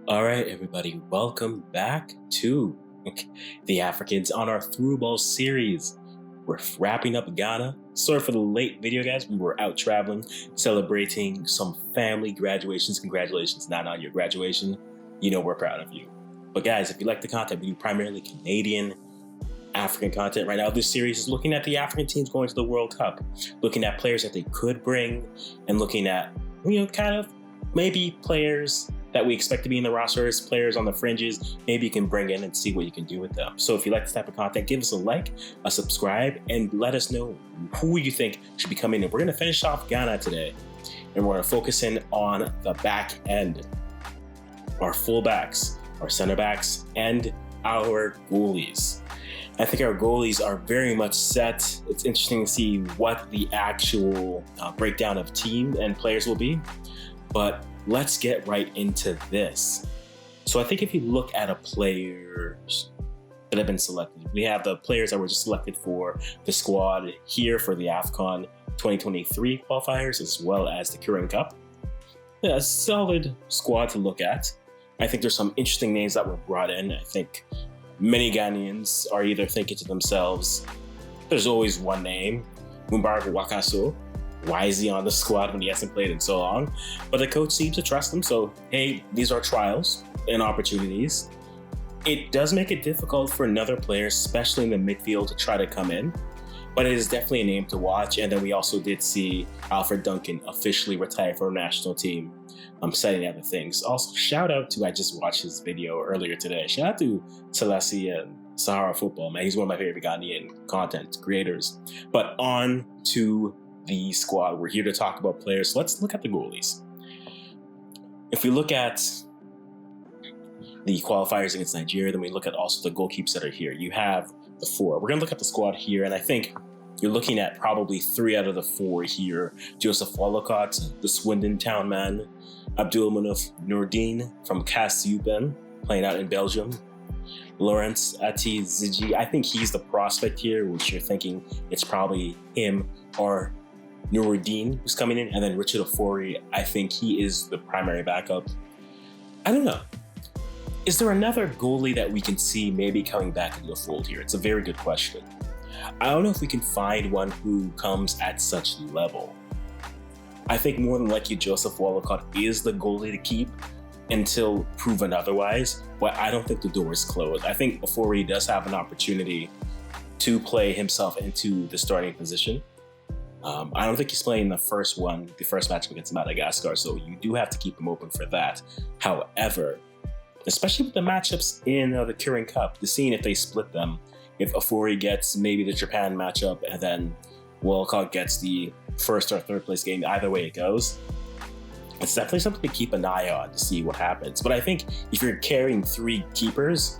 All right, everybody, welcome back to the Africans on our through ball series. We're wrapping up Ghana. Sorry for the late video, guys. We were out traveling, celebrating some family graduations. Congratulations, not on your graduation. You know we're proud of you. But guys, if you like the content, we do primarily Canadian, African content. Right now, this series is looking at the African teams going to the World Cup, looking at players that they could bring, and looking at, kind of maybe players that we expect to be in the rosters, players on the fringes, maybe you can bring in and see what you can do with them. So if you like this type of content, give us a like, a subscribe, and let us know who you think should be coming in. We're going to finish off Ghana today, and we're going to focus in on the back end, our fullbacks, our center backs, and our goalies. I think our goalies are very much set. It's interesting to see what the actual breakdown of team and players will be, but let's get right into this. So I think if you look at the players that have been selected, we have the players that were just selected for the squad here for the AFCON 2023 qualifiers, as well as the Current Cup. Yeah, a solid squad to look at. I think there's some interesting names that were brought in. I think many Ghanaians are either thinking to themselves, there's always one name, Mumbaraka Wakaso. Why is he on the squad when he hasn't played in so long? But the coach seems to trust him. So, hey, these are trials and opportunities. It does make it difficult for another player, especially in the midfield, to try to come in. But it is definitely a name to watch. And then we also did see Alfred Duncan officially retire from our national team. Setting other things. Also, shout out to, I just watched his video earlier today. Shout out to Salisu and Sahara Football, man. He's one of my favorite Ghanaian content creators. But on to the squad. We're here to talk about players. So let's look at the goalies. If we look at the qualifiers against Nigeria, then we look at also the goalkeepers that are here. You have the four. We're going to look at the squad here, and I think you're looking at probably 3 out of the 4 here. Joseph Wallacott, the Swindon town man. Abdul Munaf Noordin from Kassiuben, playing out in Belgium. Lawrence Ati Ziji, I think he's the prospect here, which you're thinking it's probably him or Noordin who's coming in. And then Richard Ofori, I think he is the primary backup. I don't know. Is there another goalie that we can see maybe coming back into the fold here? It's a very good question. I don't know if we can find one who comes at such level. I think more than likely Joseph Wallacott is the goalie to keep until proven otherwise, but I don't think the door is closed. I think Ofori does have an opportunity to play himself into the starting position. I don't think he's playing the first match against Madagascar, so you do have to keep him open for that. However, especially with the matchups in the Current Cup, the scene if they split them, if Ofori gets maybe the Japan matchup and then Wallacott gets the first or third place game, either way it goes, it's definitely something to keep an eye on to see what happens. But I think if you're carrying 3 keepers,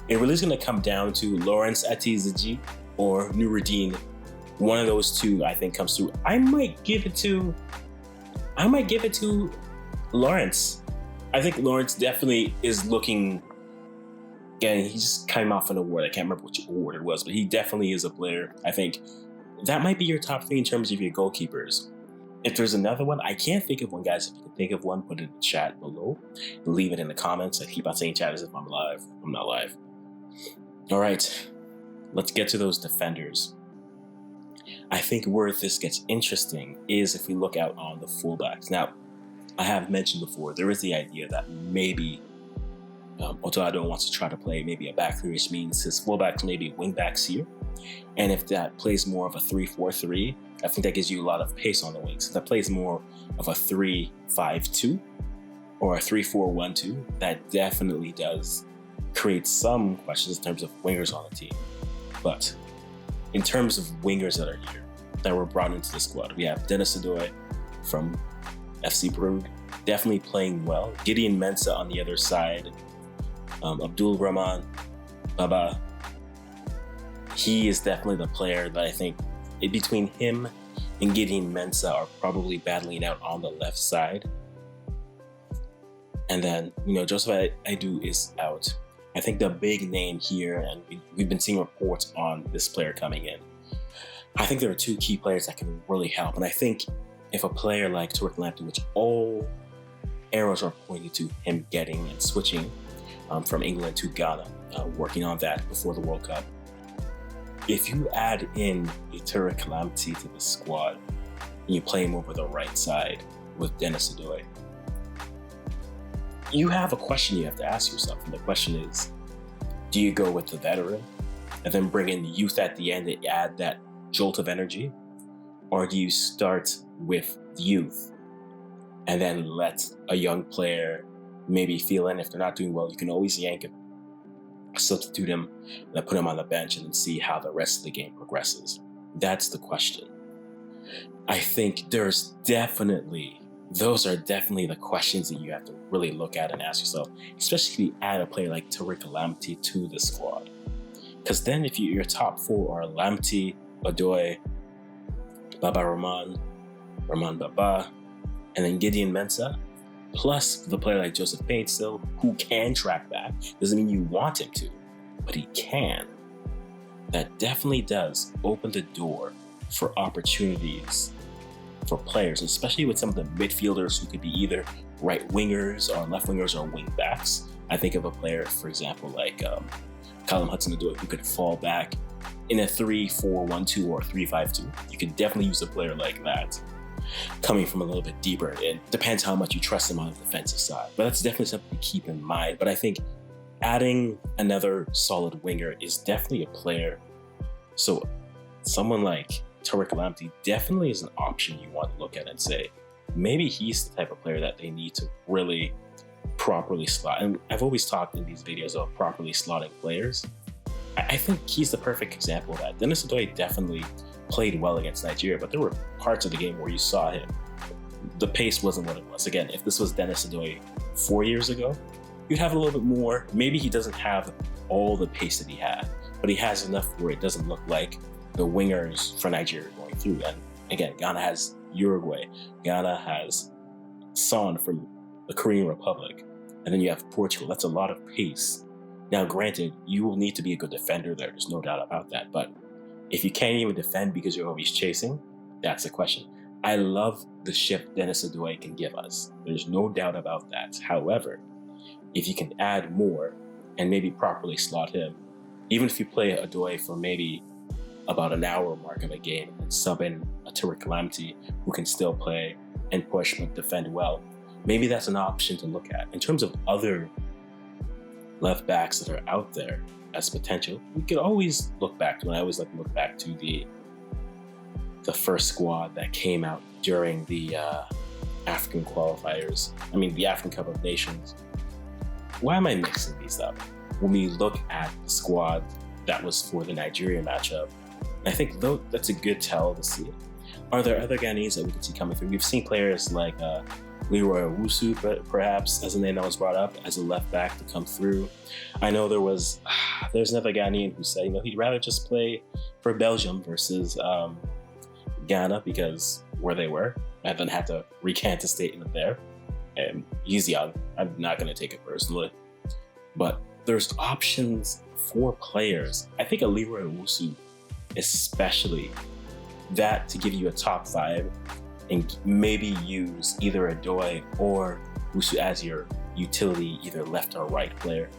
it really is going to come down to Lawrence Atiziji or Nuruddin. One of those 2, I think, comes through. I might give it to Lawrence. I think Lawrence definitely is looking. Again, he just came off an award. I can't remember which award it was, but he definitely is a player. I think that might be your top 3 in terms of your goalkeepers. If there's another one, I can't think of one, guys. If you can think of one, put it in the chat below. Leave it in the comments. I keep on saying chat as if I'm live. I'm not live. All right, let's get to those defenders. I think where this gets interesting is if we look out on the fullbacks. Now, I have mentioned before, there is the idea that maybe Otto wants to try to play maybe a back 3, which means his fullbacks maybe wingbacks here. And if that plays more of a 3-4-3, I think that gives you a lot of pace on the wings. If that plays more of a 3-5-2 or a 3-4-1-2, that definitely does create some questions in terms of wingers on the team. But in terms of wingers that are here, that were brought into the squad, we have Denis Odoi from FC Brugge, definitely playing well. Gideon Mensah on the other side. Abdul Rahman Baba, he is definitely the player that I think between him and Gideon Mensah are probably battling out on the left side. And then, Joseph Aidu is out. I think the big name here, and we've been seeing reports on this player coming in, I think there are 2 key players that can really help. And I think if a player like Lamptey, which all arrows are pointing to him getting and switching from England to Ghana, working on that before the World Cup. If you add in Tariq Lamptey to the squad and you play him over the right side with Denis Odoi, you have a question you have to ask yourself. And the question is, do you go with the veteran and then bring in youth at the end to add that jolt of energy? Or do you start with youth and then let a young player maybe feel in? If they're not doing well, you can always yank him, substitute him, and then put him on the bench and then see how the rest of the game progresses. That's the question. I think those are definitely the questions that you have to really look at and ask yourself, especially if you add a player like Tariq Lamptey to the squad. Because then if your top four are Lamptey, Odoi, Baba Rahman Baba, and then Gideon Mensah, plus the player like Joseph Paintstill, who can track back. Doesn't mean you want him to, but he can. That definitely does open the door for opportunities for players, especially with some of the midfielders who could be either right wingers or left wingers or wing backs. I think of a player, for example, like Callum Hudson-Odoi, who could fall back in a 3-4-1-2 or 3-5-2. You could definitely use a player like that coming from a little bit deeper. It depends how much you trust him on the defensive side, but that's definitely something to keep in mind. But I think adding another solid winger is definitely a player. So someone like Tariq Lamptey definitely is an option you want to look at and say, maybe he's the type of player that they need to really properly slot. And I've always talked in these videos of properly slotting players. I think he's the perfect example of that. Denis Odoi definitely played well against Nigeria, but there were parts of the game where you saw him. The pace wasn't what it was. Again, if this was Denis Odoi 4 years ago, you'd have a little bit more. Maybe he doesn't have all the pace that he had, but he has enough where it doesn't look like the wingers for Nigeria going through. And again, Ghana has Uruguay. Ghana has Son from the Korean Republic. And then you have Portugal. That's a lot of pace. Now, granted, you will need to be a good defender there. There's no doubt about that. But if you can't even defend because you're always chasing, that's the question. I love the shift Denis Odoi can give us. There's no doubt about that. However, if you can add more and maybe properly slot him, even if you play Odoi for maybe about an hour mark of a game and sub in a Tariq Lamptey who can still play and push but defend well, maybe that's an option to look at. In terms of other left backs that are out there as potential, we could always look back to, and I always like to look back to the first squad that came out during the African qualifiers. I mean, the African Cup of Nations. Why am I mixing these up? When we look at the squad that was for the Nigeria matchup, I think that's a good tell to see. Are there other Ghanaians that we could see coming through? We've seen players like Leroy Owusu, perhaps, as a name that was brought up as a left back to come through. I know there's another Ghanaian who said, he'd rather just play for Belgium versus Ghana because where they were, and then had to recant a statement there. And he's young. I'm not going to take it personally. But there's options for players. I think a Leroy Owusu, especially, that to give you a top five and maybe use either Odoi or Owusu as your utility, either left or right player,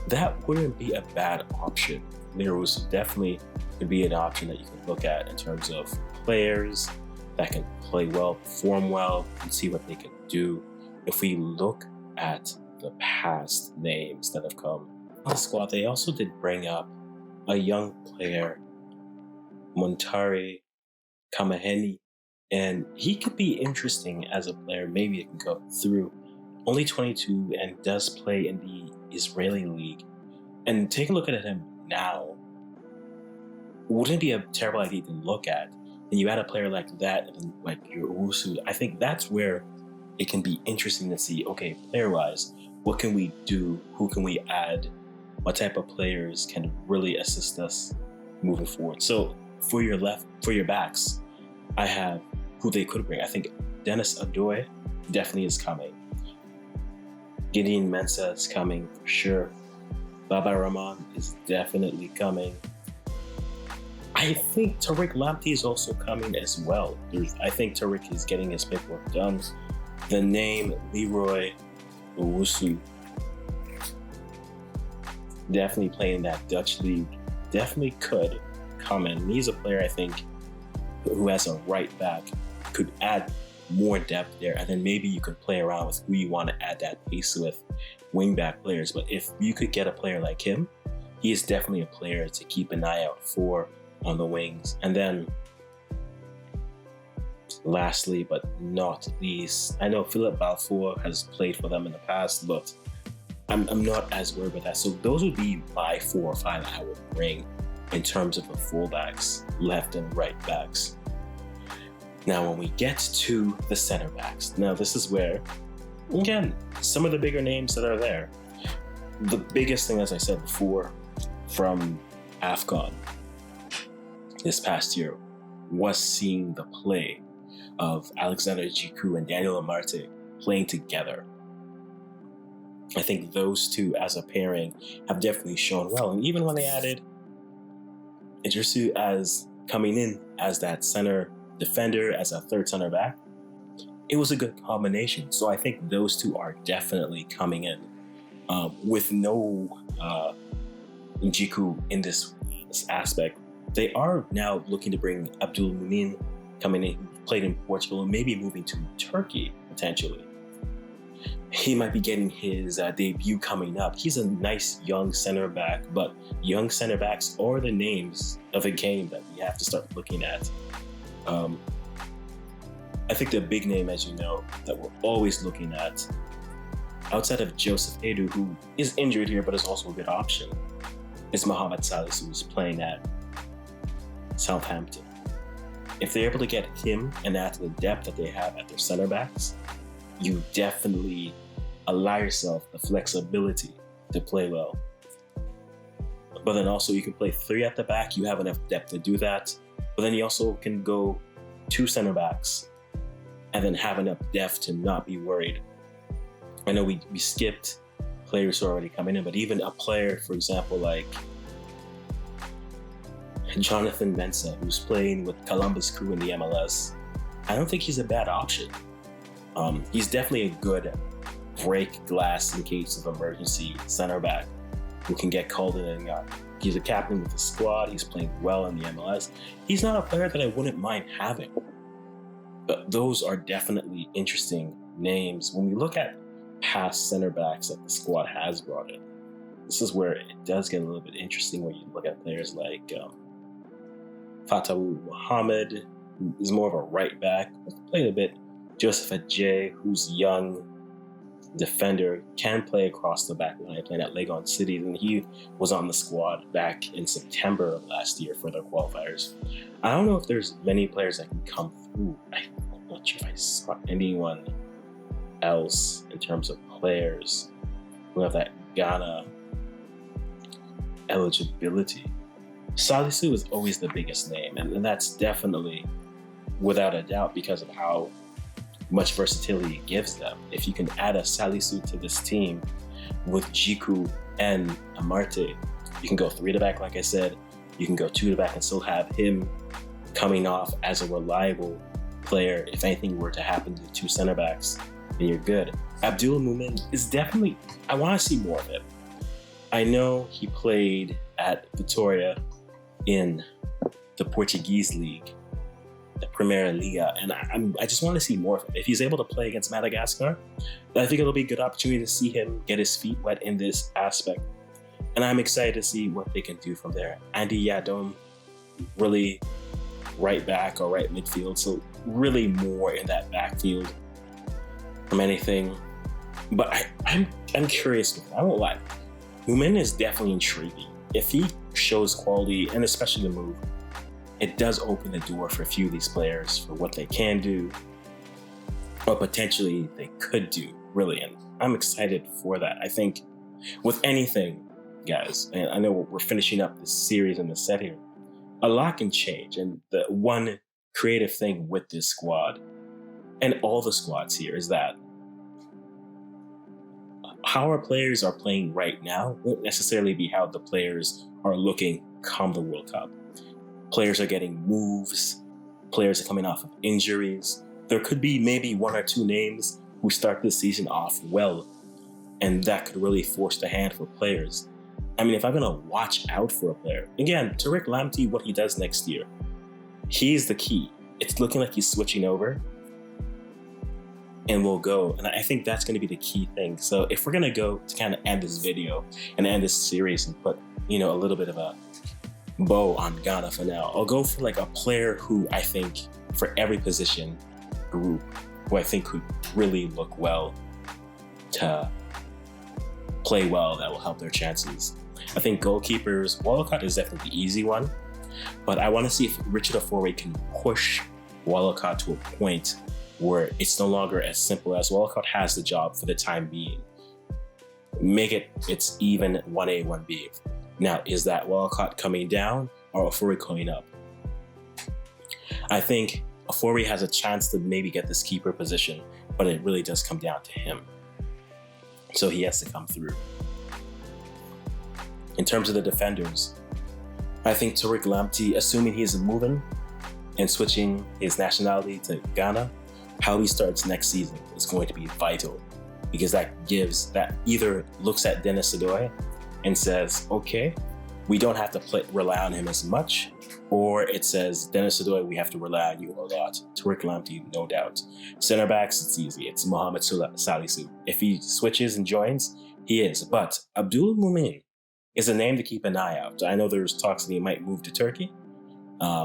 that wouldn't be a bad option. Leroy Owusu definitely could be an option that you can look at in terms of players that can play well, perform well, and see what they can do. If we look at the past names that have come on the squad, they also did bring up a young player, Montari Kamaheni, and he could be interesting as a player. Maybe it can go through. Only 22 and does play in the Israeli league. And take a look at him now. Wouldn't it be a terrible idea to look at? And you add a player like that, and like your Owusu, I think that's where it can be interesting to see, okay, player-wise, what can we do? Who can we add? What type of players can really assist us moving forward? So for your backs, I have who they could bring. I think Denis Odoi definitely is coming. Gideon Mensah is coming for sure. Baba Rahman is definitely coming. I think Tariq Lamptey is also coming as well. I think Tariq is getting his paperwork done. The name Leroy Owusu, definitely playing that Dutch league, definitely could come in. He's a player I think who has a right back, could add more depth there, and then maybe you could play around with who you want to add that pace with, wing back players. But if you could get a player like him, he is definitely a player to keep an eye out for on the wings. And then lastly, but not least, I know Philip Balfour has played for them in the past, but I'm not as worried about that. So those would be my 4 or 5 I would bring in terms of the fullbacks, left and right backs. Now, when we get to the center backs, now this is where, again, some of the bigger names that are there. The biggest thing, as I said before, from AFCON this past year was seeing the play of Alexander Djiku and Daniel Amarte playing together. I think those two as a pairing have definitely shown well. And even when they added Idrisu as coming in as that center defender, as a third center back, it was a good combination. So I think those two are definitely coming in. With no Djiku in this aspect, they are now looking to bring Abdul Mumin coming in, who played in Portugal, and maybe moving to Turkey potentially. He might be getting his debut coming up. He's a nice young center back, but young center backs are the names of a game that we have to start looking at. I think the big name, as you know, that we're always looking at, outside of Joseph Edu, who is injured here but is also a good option, is Mohamed Salisu, who's playing at Southampton. If they're able to get him and add to the depth that they have at their center backs, you definitely allow yourself the flexibility to play well. But then also you can play 3 at the back. You have enough depth to do that. But then you also can go 2 center backs and then have enough depth to not be worried. I know we skipped players who are already coming in, but even a player, for example, like Jonathan Mensah, who's playing with Columbus Crew in the MLS, I don't think he's a bad option. He's definitely a good break glass in case of emergency center back who can get called in and out. He's a captain with the squad. He's playing well in the MLS. He's not a player that I wouldn't mind having. But those are definitely interesting names. When we look at past center backs that the squad has brought in, this is where it does get a little bit interesting when you look at players like Fatawu Mohammed, who is more of a right back, played a bit. Joseph Adjei, who's young defender, can play across the back line, playing at Legon City, and he was on the squad back in September of last year for their qualifiers. I don't know if there's many players that can come through. I'm not sure if I saw anyone else in terms of players who have that Ghana eligibility. Salisu is always the biggest name, and that's definitely without a doubt because of how much versatility it gives them. If you can add a Salisu to this team with Djiku and Amarte, you can go 3 to back, like I said. You can go 2 to back and still have him coming off as a reliable player. If anything were to happen to 2 center backs, then you're good. Abdul Mumin is definitely, I want to see more of him. I know he played at Vitória in the Portuguese league, the Primeira Liga, and I just want to see more of him. If he's able to play against Madagascar, I think it'll be a good opportunity to see him get his feet wet in this aspect. And I'm excited to see what they can do from there. Andy Yadom, really right back or right midfield, so really more in that backfield from anything. But I'm curious. I won't lie. Mumin is definitely intriguing. If he shows quality, and especially the move, it does open the door for a few of these players for what they can do, or potentially they could do, really. And I'm excited for that. I think with anything, guys, and I know we're finishing up this series and the set here, a lot can change. And the one creative thing with this squad, and all the squads here, is that how our players are playing right now won't necessarily be how the players are looking come the World Cup. Players are getting moves. Players are coming off of injuries. There could be maybe 1 or 2 names who start this season off well, And that could really force the hand for players. I mean, if I'm going to watch out for a player, again, Tariq Lamptey, what he does next year, he's the key. It's looking like he's switching over and we'll go. And I think that's going to be the key thing. So if we're going to go to kind of end this video and end this series and put, a little bit of a bow on Ghana for now, I'll go for like a player who I think for every position group, who I think could really look well to play well, that will help their chances. I think goalkeepers, Walcott is definitely the easy one, but I want to see if Richard Ofori can push Walcott to a point where it's no longer as simple as Walcott has the job for the time being. Make it's even 1A, 1B. Now, is that Walcott coming down or Ofori coming up? I think Ofori has a chance to maybe get this keeper position, but it really does come down to him. So he has to come through. In terms of the defenders, I think Tariq Lamptey, assuming he's moving and switching his nationality to Ghana, how he starts next season is going to be vital, because that either looks at Denis Odoi and says, okay, we don't have to rely on him as much, or it says, Denis Odoi, we have to rely on you a lot. Tariq Lamptey, no doubt. Center backs, it's easy. It's Mohamed Salisu. If he switches and joins, he is. But Abdul Mumin is a name to keep an eye out. I know there's talks that he might move to Turkey.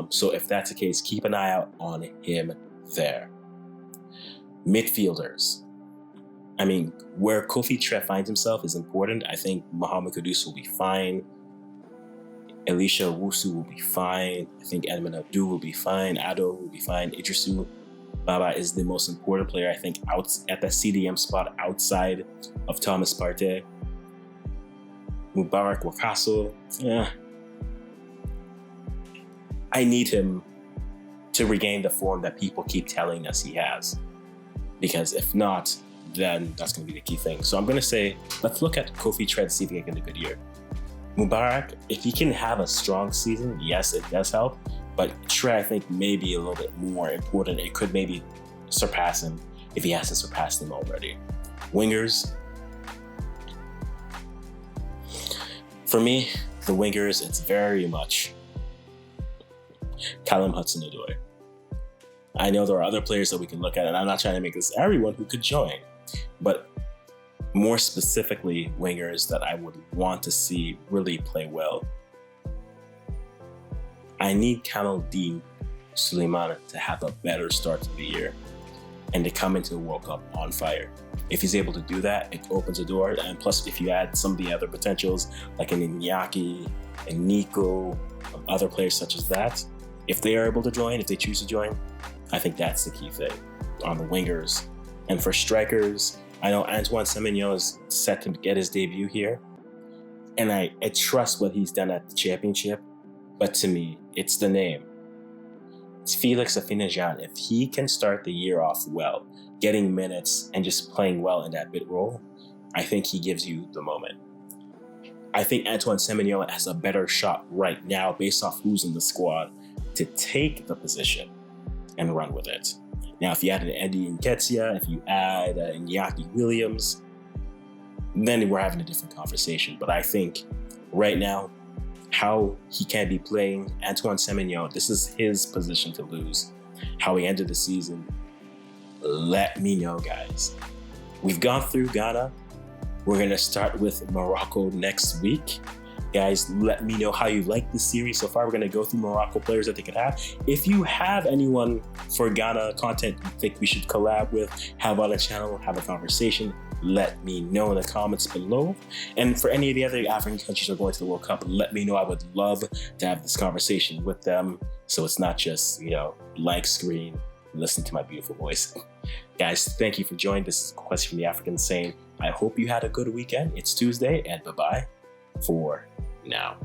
So if that's the case, keep an eye out on him there. Midfielders. I mean, where Kofi Tre finds himself is important. I think Mohamed Kudus will be fine. Elisha Wusu will be fine. I think Edmund Abdul will be fine. Ado will be fine. Idrisu Baba is the most important player, I think, out at the CDM spot outside of Thomas Partey. Mubarak Wakaso, I need him to regain the form that people keep telling us he has. Because if not, then that's going to be the key thing. So I'm going to say, let's look at Kofi Tre to see if he can get a good year. Mubarak, if he can have a strong season, yes, it does help. But Tre, I think, may be a little bit more important. It could maybe surpass him if he hasn't surpassed him already. Wingers. For me, the wingers, it's very much Callum Hudson-Odoi. I know there are other players that we can look at, and I'm not trying to make this everyone who could join, but more specifically, wingers that I would want to see really play well. I need Kamaldeen Suleiman to have a better start to the year and to come into the World Cup on fire. If he's able to do that, it opens a door. And plus, if you add some of the other potentials, like an Iñaki and Nico, other players such as that, if they are able to join, if they choose to join, I think that's the key thing on the wingers. And for strikers, I know Antoine Semenyo is set to get his debut here. And I trust what he's done at the championship. But to me, it's the name. It's Felix Afinajan. If he can start the year off well, getting minutes and just playing well in that mid role, I think he gives you the moment. I think Antoine Semenyo has a better shot right now based off who's in the squad to take the position and run with it. Now, if you add an Andy Nketiah, if you add Iñaki Williams, then we're having a different conversation. But I think right now, how he can be playing, Antoine Semenyo, this is his position to lose. How he ended the season, let me know, guys. We've gone through Ghana. We're going to start with Morocco next week. Guys, let me know how you like this series so far. We're going to go through Morocco players that they could have. If you have anyone for Ghana content you think we should collab with, have on the channel, have a conversation, let me know in the comments below. And for any of the other African countries that are going to the World Cup, let me know. I would love to have this conversation with them. So it's not just, like screen, listen to my beautiful voice. Guys, thank you for joining. This is Quest from the African saying, I hope you had a good weekend. It's Tuesday, and bye-bye for now.